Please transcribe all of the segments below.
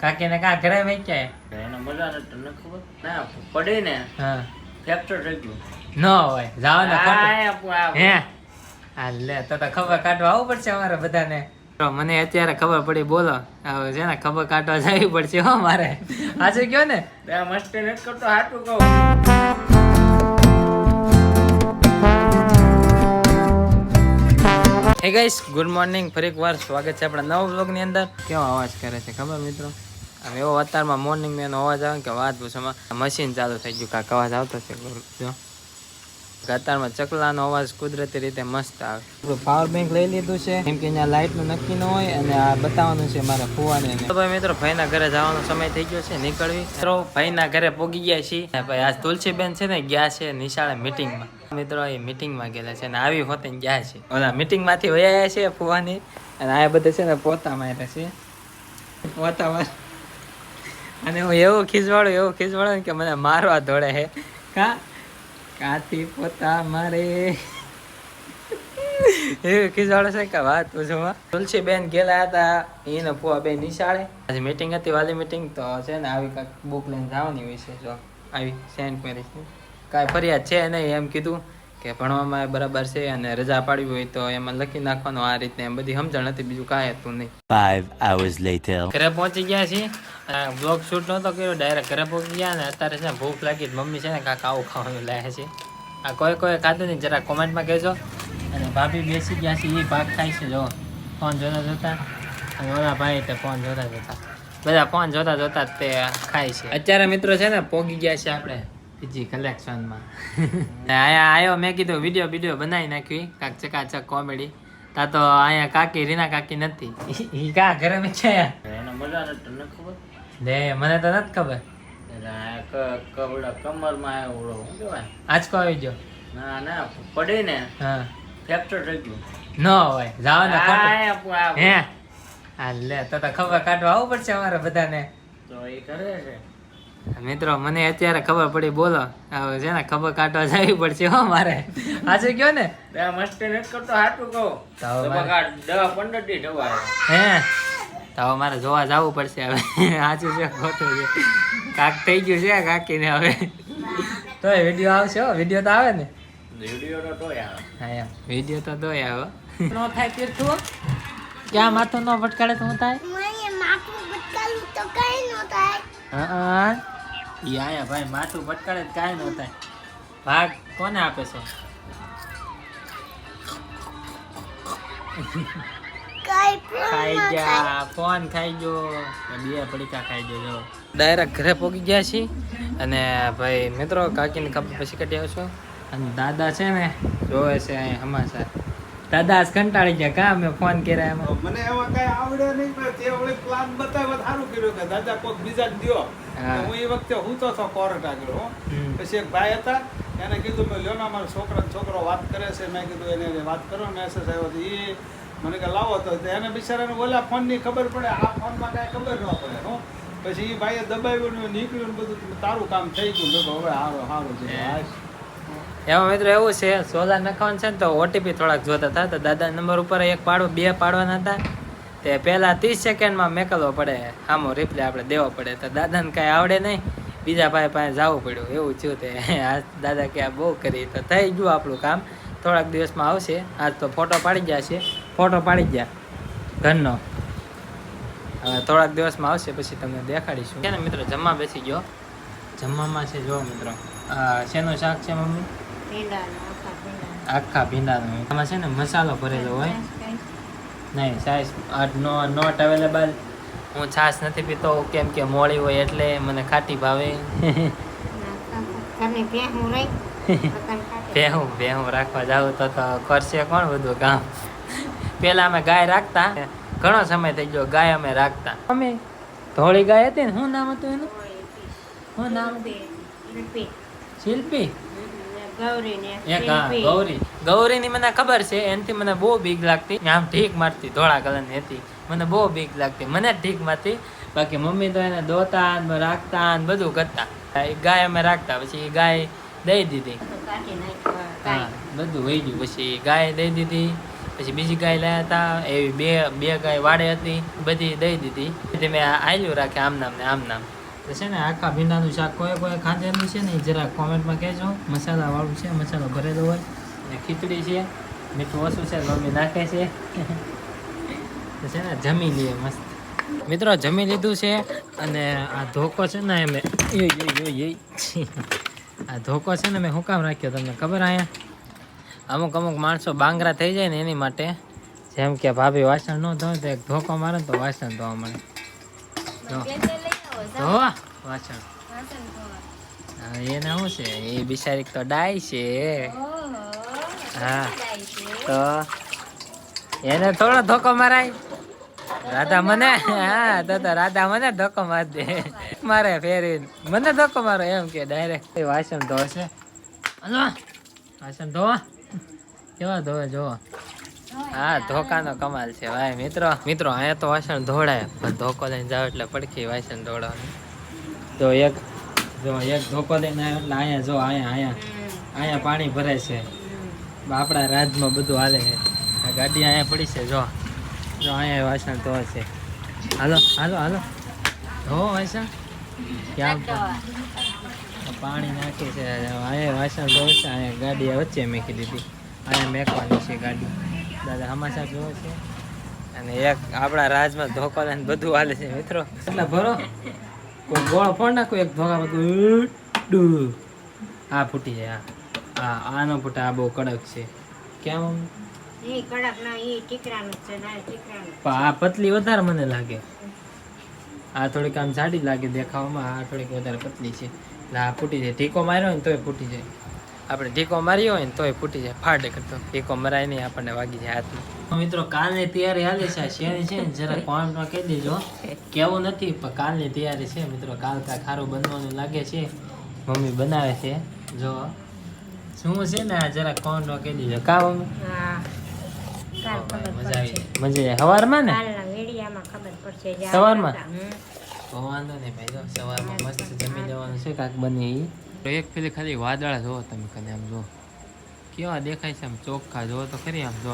કાકીને કા ઘરે વેચ્યા એને મજા ને તને ખબર ના પડી ને હા ફ્રેક્ચર થઈ ગયું ન હોય જાવ ને આ હે આ લે તો ખબર કાઢવા આવવું પડશે અમારે બધાને તો મને અત્યારે ખબર પડી બોલો હવે છે ને ખબર કાઢવા જવી પડશે હો મારે આજે કયો ને બે મસ્તી નથી કરતો હાટું કહું હે ગાઈસ ગુડ મોર્નિંગ ફરી એકવાર સ્વાગત છે આપણા નવા વ્લોગની અંદર કેવો અવાજ કરે છે ખબર મિત્રો આમ એવો અત્યારમાં મોર્નિંગ એનો અવાજ આવે કે વાત પૂછવામાં મશીન ચાલુ થઈ ગયું કાંક અવાજ આવતો છે જો અત્યારમાં ચકલાનો અવાજ કુદરતી રીતે મસ્ત આવે આપણું પાવર બેંક લઈ લીધું છે કેમ કે અહીંયા લાઇટનું નક્કી ન હોય અને આ બતાવવાનું છે મારા ફુવાને તો ભાઈ મિત્રો ભાઈના ઘરે જવાનો સમય થઈ ગયો છે નીકળવી મિત્રો ભાઈના ઘરે પોગી ગયા છીએ ભાઈ આજ તુલસીબેન છે ને ગયા છે નિશાળે મીટિંગમાં મિત્રો એ મીટિંગમાં ગયેલા છે અને આવી હોતે ગયા છે ઓલા મીટિંગમાંથી વયા છે ફુવાની અને આ બધે છે ને પોતા મારે છે પોતા મારે અને હું એવું ખીજવાડું કે મને મારવા દોડે હે કાથી પોતા મારે એવું ખીજવાડે છે કે વાત પૂછવા તુલસીબેન ગયેલા હતા એને ફુવા બે નિશાળે આજે મીટિંગ હતી વાલી મીટિંગ તો છે ને આવી કાંઈક બુક લઈને જવાની હોય છે જો આવી સેન્ટ મેરેજ કાંઈ ફરિયાદ છે નહીં એમ કીધું કે ભણવામાં બરાબર છે અને રજા પાડવી હોય તો એમાં લખી નાખવાનું આ રીતે એમ બધી સમજણ હતી બીજું કાંઈ હતું નહીં 5 hours later ઘરે પહોંચી ગયા છીએ બ્લોગ શૂટ નહોતો કર્યો ડાયરેક્ટ ઘરે પહોંચી ગયા ને અત્યારે છે ને ભૂખ લાગી મમ્મી છે ને કાંક આવું ખાવાનું લાવે છે આ કોઈ ખાધું નહીં જરા કોમેન્ટમાં કહેજો અને ભાભી બેસી ગયા છે એ ભાગ ખાય છે જો ફોન જોતા અને ઓલા ભાઈ તે ફોન જોતા બધા ફોન જોતા તે ખાય છે અત્યારે મિત્રો છે ને પોગી ગયા છે આપણે બીજી કલેક્શનમાં અહીંયા આવ્યો મેં કીધું વિડીયો બનાવી નાખી કાંક ચકાચક કોમેડી તા તો અહીંયા કાકી રીના કાકી નથી ઈ કા ઘરે મેં છે એને મજા ને તને ખબર લે મને તો નથી ખબર કવડા કમરમાં આવ્યો શું કહેવાય આંચકો આવી ગયો ના પડી ને હા ફ્રેક્ચર થઈ ગયું ન હોય જાવ ને આ હે આ લે તો ખબર કાઢવા આવવું પડશે અમારે બધાને તો એ કરે છે મિત્રો મને અત્યારે ખબર પડી બોલો હવે છે ને ખબર કાઢવા જવી પડશે હો મારે આજે કયો ને બે મસ્તી નથી કરતો હાટું કહું તો તો મારે- બકા 10-15 દી ઢવાય હે તો હવે મારે જોવા જવું પડશે હવે સાચું છે ખોટું છે કાક થઈ ગયું છે કાકીને હવે તો વિડીયો આવશે હો વિડીયો તો આવે ને વિડિયો તો તોય આવે હા એમ વિડીયો તો દોય આવે ન થાય તીર્થું ક્યાં માથું ન ભટકાડે તો હું થાય હા ઈ આયા ભાઈ માથું ભટકાડે તો કાંઈ ન થાય ભાગ કોને આપે છે ખાઈ ગયા ફોન ખાઈ ગયો બે પડીકા ખાઈ ગયો જો ડાયરેક્ટ ઘરે પહોંચી ગયા છીએ અને ભાઈ મિત્રો કાકીને ખબર પછી કાઢી આવશો અને દાદા છે ને જોવે છે અહીં સમાચાર દાદા આજ કંટાળી ગયા કા મેં ફોન કર્યા એમાં મને એવા કઈ આવડે નહીં પણ તે ઓલી પ્લાન બતાવ્યો સારું કર્યું કે દાદા કોક બીજા દ્યો હા. હું એ વખતે હું તો કોર્ટ આગળ હો હમ. પછી એક ભાઈ હતા એને કીધું મેં લ્યો ને અમારો છોકરો વાત કરે છે મેં કીધું એને વાત કરો મેસેજ આવ્યો તો એ મને કે લાવો તો એને બિચારાને ઓલા ફોનની ખબર પડે આ ફોનમાં કાંઈ ખબર ન પડે હો પછી એ ભાઈએ દબાવ્યું ને નીકળ્યું ને બધું તારું કામ થઈ ગયું મેં કીધું હવે સારું છે હાશ. એમાં મિત્રો એવું છે સોલાર નખાવાનું છે ને તો ઓટીપી થોડાક જોતા હતા તો દાદા નંબર ઉપર એક પાડો બે પાડવાના હતા તે પહેલાં 30 સેકન્ડમાં મેકલવો પડે આમો રિપ્લાય આપણે દેવો પડે તો દાદાને કાંઈ આવડે નહીં બીજા ભાઈ પાસે જવું પડ્યું એવું થયું તે આ દાદા કે આ બહુ કરી તો થઈ ગયું આપણું કામ થોડાક દિવસમાં આવશે આજ તો ફોટો પાડી ગયા છે ફોટો પાડી ગયા ઘરનો હવે થોડાક દિવસમાં આવશે પછી તમને દેખાડીશું છે ને મિત્રો જમવા બેસી ગયો જમવામાં છે જો મિત્રો શેનું શાક છે મમ્મી આખા ભીંડાનું એમાં છે ને મસાલો ભરેલો હોય નહીં સાઈઝ નોટ અવેલેબલ હું છાશ નથી પીતો કેમ કે મોળી હોય એટલે મને ખાટી ભાવે ભેહું રાખવા જાવ તો કરશે કોણ બધું કામ પેલા અમે ગાય રાખતા ઘણો સમય થઈ ગયો ગાય અમે રાખતા અમે ધોળી ગાય હતી ને શું નામ હતું એનું શું નામ શિલ્પી એક હા ગૌરીની મને ખબર છે એનાથી મને બહુ બીક લાગતી આમ ઠીક મારતી ધોળા કલરની હતી મને બહુ બીક લાગતી મને જ ઠીક મારતી બાકી મમ્મી તો એને દોતા ને રાખતા ને બધું કરતા એ ગાય અમે રાખતા પછી એ ગાય દઈ દીધી હા બધું વહી ગયું પછી ગાય દઈ દીધી પછી બીજી ગાય લાયા હતા એવી બે ગાય વાડે હતી બધી દઈ દીધી પછી મેં આલ્યું રાખે આમ નામ ને આમ નામ તો છે ને આખા ભીંડાનું શાક કોઈ ખાધેલું છે ને એ જરા કોમેન્ટમાં કહેજો મસાલાવાળું છે મસાલો ભરેલો હોય અને ખીચડી છે મીઠું ઓછું છે મમ્મી નાખે છે તો છે ને જમી લઈએ મસ્ત મિત્રો જમી લીધું છે અને આ ધોકો છે ને એમ આ ધોકો છે ને મેં શું કામ રાખ્યો તમને ખબર અહીંયા અમુક માણસો બાંગરા થઈ જાય ને એની માટે જેમ કે ભાભી વાસણ ન ધોય તો એક ધોકો મારે તો વાસણ ધોવા મળે ધોવા વાસણ એને શું છે એ બિચારી તો ડાય છે હા તો એને થોડો ધોકો મરાય રાધા મને હા તો રાધા મને ધોકો માર દે મારે ફેરી મને ધોકો મારો એમ કે ડાયરેક્ટ વાસણ ધોશે હલો વાસણ ધોવા કેવા ધોવે જોવો હા ધોકાનો કમાલ છે ભાઈ મિત્રો અહીંયા તો વાસણ ધોડાય પણ ધોકો લઈને જાવ એટલે પડખી વાસણ ધોડાવવાનું તો એક ધોકો લઈને આવ્યો એટલે અહીંયા જો અહીંયા પાણી ભરે છે આપણા રાજમાં બધું હાલે છે આ ગાડી અહીંયા પડી છે જો અહીંયા વાસણ ધોવે છે હાલો ધો વાસણ ક્યાં પાણી નાખી છે અહીંયા વાસણ ધોવે છે અહીંયા ગાડી વચ્ચે મૂકી દીધી અહીંયા મેકવાની છે ગાડી દાદા હમાસા જોવે છે અને એક આપણા રાજમાં ધોકો લઈને બધું હાલે છે મિત્રો એટલે ભરો કોઈ ગોળ ફોડ નાખો એક ધોકા બધું આ ફૂટી જાય આનો ફૂટે આ બહુ કડક છે કેમ આ પતલી વધારે મને લાગે આ થોડીક આમ જાડી લાગે દેખાવામાં આ થોડીક વધારે પતલી છે એટલે આ ફૂટી જાય ઢીકો માર્યો હોય ને તોય ફૂટી જાય આપણે ઢીકો માર્યો હોય ને તોય ફૂટી જાય ફાટે કરતો ઢીકો મરાય નહીં આપણને વાગી જાય હાથમાં મિત્રો કાલની તૈયારી હાલે છે શેરી છે ને જરા કોમેન્ટમાં કહી દેજો કેવું નથી પણ કાલની તૈયારી છે મિત્રો કાલ કાંઈ ખારું બનવાનું લાગે છે મમ્મી બનાવે છે જો શું છે ને આ જરા કોમેન્ટમાં કહી દેજો કા મમ્મી મજા આવી સવારમાં ને સવારમાં તો વાંધો નહીં ભાઈ જો સવારમાં મસ્ત જમી લેવાનું છે કાંઈક બને એક પેલી ખાલી વાદળા જુઓ તમે કને આમ જો કેવા દેખાય છે આમ ચોખ્ખા જુઓ તો ખરી આમ જો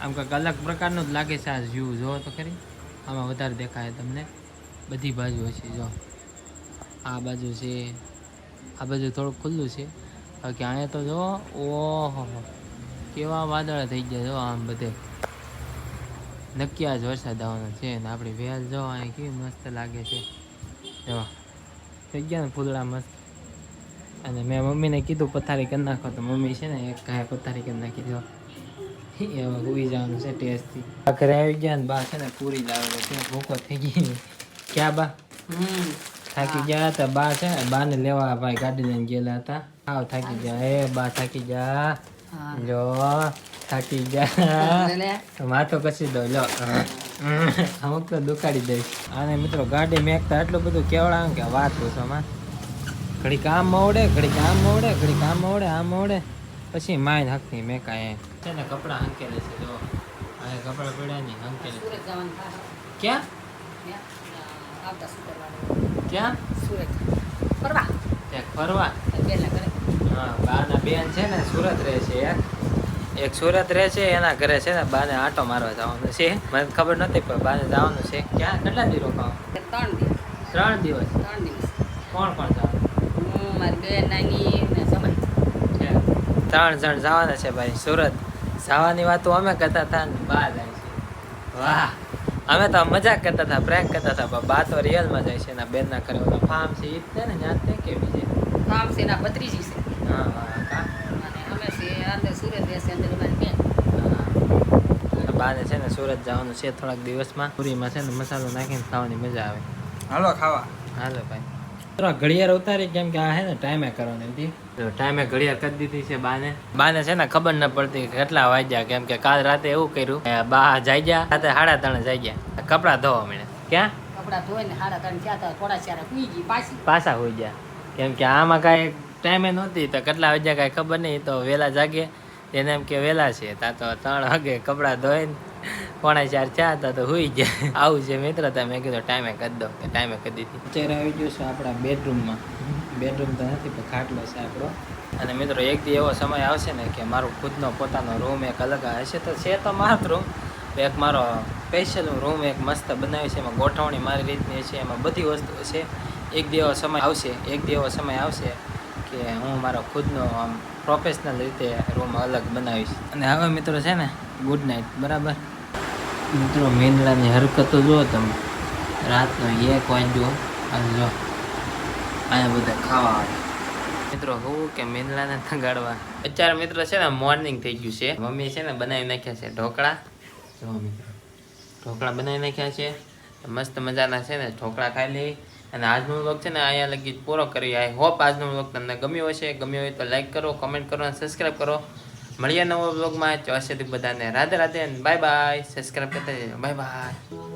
આમ કંઈક અલગ પ્રકારનું જ લાગે છે આ વ્યૂ જુઓ તો ખરી આમાં વધારે દેખાય તમને બધી બાજુ છે જો આ બાજુ છે આ બાજુ થોડુંક ખુલ્લું છે બાકી અહીંયા તો જો ઓહો કેવા વાદળા થઈ ગયા જો આમ બધે નક્કી આજ વરસાદ આવવાનો છે ને આપણી વેલ જો અહીંયા કેવી મસ્ત લાગે છે જો થઈ ગયા ને ફૂલડા મસ્ત અને મેં મમ્મીને કીધું પથારી કરી નાખો તો મમ્મી છે ને એક કાંઈ પથારી કરી નાખી દો એવા ઉઈ જવાનું છે ટેસ્ટથી ઘરે આવી ગયા ને બા છે ને પૂરી લાવેલો છે ભૂખો થઈ ગઈ ક્યાં બા થાકી ગયા હતા બા છે ને બાને લેવા ભાઈ ગાડી લઈને ગયેલા હતા આવ થાકી ગયા એ બા થાકી ગયા જો થાકી ગયા માથો કસી દો લો અમુક તો દુખાડી દઈશ અને મિત્રો ગાડી મેકતા એટલું બધું કેવડાવે કે વાત પૂછોમાં ઘડી કામ મોડે આમ મોડે પછી માઇન હકની મેં કાંઈ છે ને કપડાં હંકેલે છે જો આ કપડાં પડ્યા નહીં હંકેલે ક્યાં ફરવા હા બાના બેન છે ને સુરત રહે છે એક સુરત રહે છે એના ઘરે છે ને બાને આંટો મારવા જવાનું છે મને ખબર નથી પણ બાને જવાનું છે ક્યાં કેટલા દિવસ રોકાવ 3 દિવસ કોણ જવાનું ત્રણ જણ જવાના છે ભાઈ સુરત જવાની વાતો અમે કરતા હતા ને બા જાય છે વાહ અમે તો મજાક કરતા હતા પ્રેન્ક કરતા હતા પણ બા તો રિયલમાં જાય છે એના બેનના ઘરે ઓલા ફાર્મ છે ઈ જ ને ત્યાં તે કેવી છે ફાર્મ છે એના ભત્રીજી છે હા અને અમે છે અંદર સુરત રહેશે અંદર અમારી બેન બાને છે ને સુરત જવાનું છે થોડાક દિવસમાં પૂરીમાં છે ને મસાલો નાખીને ખાવાની મજા આવે હાલો ખાવા હાલો ભાઈ ઘડિયાળ ઉતારી કેમ કે આ હે ને ટાઈમે કરવાની હતી ટાઈમે ઘડિયાળ કરી દીધી છે બાને છે ને ખબર ન પડતી કેટલા વાગ્યા કેમ કે કાલ રાતે એવું કર્યું બા જાય ગયા રાતે 3:30 જાય ગયા કપડા ધોવા મળે ક્યાં કપડા ધોઈને 3:30 થયા હતા થોડા ચારા સુઈ ગઈ પાછા હોઈ ગયા કેમ કે આમાં કાંઈ ટાઈમે નહોતી તો કેટલા વાગ્યા કાંઈ ખબર નહીં તો વહેલા જાગે એને એમ કે વહેલા છે તા તો 3 વાગે કપડાં ધોઈને 3:45 થયા હતા તો હોઈ ગયા આવું છે મિત્ર મેં કીધું ટાઈમે કરી દો કે ટાઈમે કરી દીધી અત્યારે આવી ગયું છે આપણા બેડરૂમમાં બેડરૂમ તો નથી પણ ખાટલો છે આપણો. અને મિત્રો એક દી એવો સમય આવશે ને કે મારો ખુદનો પોતાનો રૂમ એક અલગ હશે તો છે તો મારો રૂમ, એક મારો સ્પેશિયલ રૂમ એક મસ્ત બનાવ્યો છે, એમાં ગોઠવણી મારી રીતની છે, એમાં બધી વસ્તુ છે. એક દી એવો સમય આવશે કે હું મારો ખુદનો આમ પ્રોફેશનલ રીતે રૂમ અલગ બનાવીશ. અને હવે મિત્રો છે ને ગુડ નાઇટ. બરાબર મિત્રો, મીંદડાની હરકતો જુઓ તમે. રાતનો 1 વાગ્યો અને જો અહીંયા બધા ખાવા આવે મિત્રો. હું કે મીંદડાને તગાડવા અત્યારે મિત્રો છે ને મોર્નિંગ થઈ ગયું છે. મમ્મી છે ને બનાવી નાખ્યા છે ઢોકળા. જો મિત્રો ઢોકળા બનાવી નાખ્યા છે મસ્ત મજાના છે ને. ઢોકળા ખાઈ લઈ અને આજનો વ્લોગ છે ને અહીંયા લગી પૂરો કરી. આઈ હોપ આજનો વ્લોગ તમને ગમ્યો હશે. ગમ્યો હોય તો લાઈક કરો, કમેન્ટ કરો અને સબસ્ક્રાઈબ કરો. મળીએ નવો વ્લોગમાં. ત્યાં સુધી બધાને Radhe Radhe, bye bye. Subscribe કરતા જજો. Bye bye.